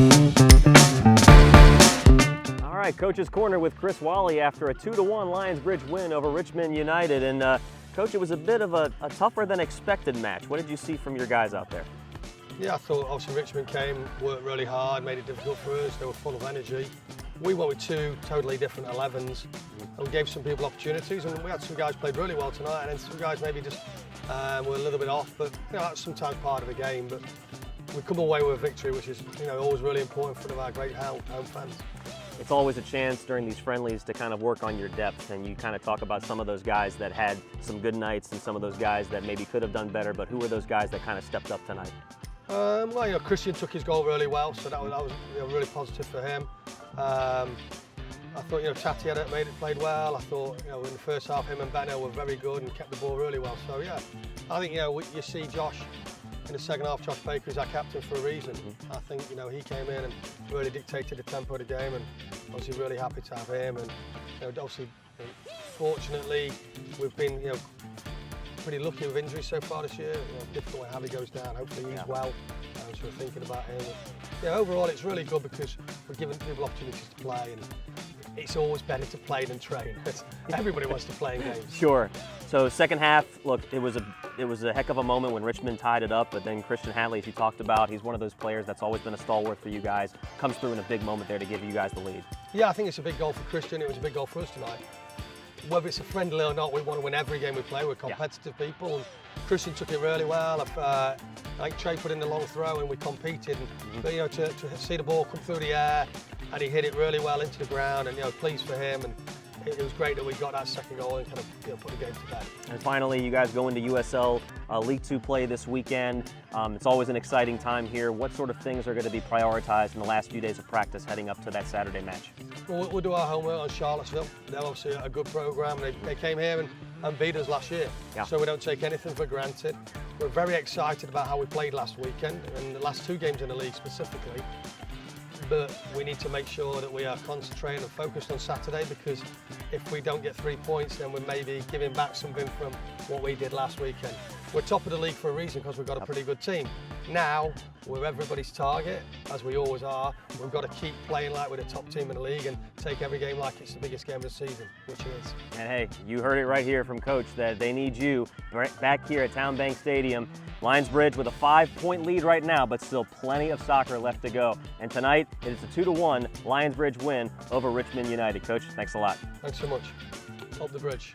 All right, Coach's Corner with Chris Whalley after a 2-1 Lionsbridge win over Richmond United. And Coach, it was a bit of a tougher than expected match. What did you see from your guys out there? Yeah, I thought obviously Richmond came, worked really hard, made it difficult for us. They were full of energy. We went with two totally different 11s and we gave some people opportunities, and we had some guys played really well tonight, and then some guys maybe just were a little bit off, but you know, that's sometimes part of the game. But we come away with a victory, which is always really important in front of our great home fans. It's always a chance during these friendlies to kind of work on your depth, and you kind of talk about some of those guys that had some good nights and some of those guys that maybe could have done better, but who were those guys that kind of stepped up tonight? Well, Christian took his goal really well, so that was really positive for him. I thought Tati played well. I thought in the first half him and Benno were very good and kept the ball really well. So yeah, I think you see Josh in the second half. Josh Baker is our captain for a reason. I think he came in and really dictated the tempo of the game, and obviously really happy to have him. And obviously, fortunately, we've been pretty lucky with injuries so far this year. Difficult when Halley goes down. Hopefully he's well. So we're thinking about him. Yeah, overall it's really good because we're giving people opportunities to play, and it's always better to play than train. Everybody wants to play in games. Sure. So second half, look, it was a heck of a moment when Richmond tied it up, but then Christian Hatley, as you talked about, he's one of those players that's always been a stalwart for you guys, comes through in a big moment there to give you guys the lead. Yeah, I think it's a big goal for Christian. It was a big goal for us tonight. Whether it's a friendly or not, we want to win every game we play. We're competitive people, and Christian took it really well. I think Trey put in the long throw and we competed. But to see the ball come through the air, and he hit it really well into the ground, and pleased for him. And it was great that we got that second goal and kind of put the game to bed. And finally, you guys go into USL League 2 play this weekend. It's always an exciting time here. What sort of things are going to be prioritized in the last few days of practice heading up to that Saturday match? We'll do our homework on Charlottesville. They're obviously a good program. They came here and beat us last year, so we don't take anything for granted. We're very excited about how we played last weekend and the last two games in the league specifically. But we need to make sure that we are concentrating and focused on Saturday, because if we don't get 3 points, then we're maybe giving back something from what we did last weekend. We're top of the league for a reason, because we've got a pretty good team. Now, we're everybody's target, as we always are. We've got to keep playing like we're the top team in the league and take every game like it's the biggest game of the season, which it is. And hey, you heard it right here from Coach that they need you back here at Town Bank Stadium. Lionsbridge with a 5-point lead right now, but still plenty of soccer left to go. And tonight, it is a 2-1 Lionsbridge win over Richmond United. Coach, thanks a lot. Thanks so much. Up the bridge.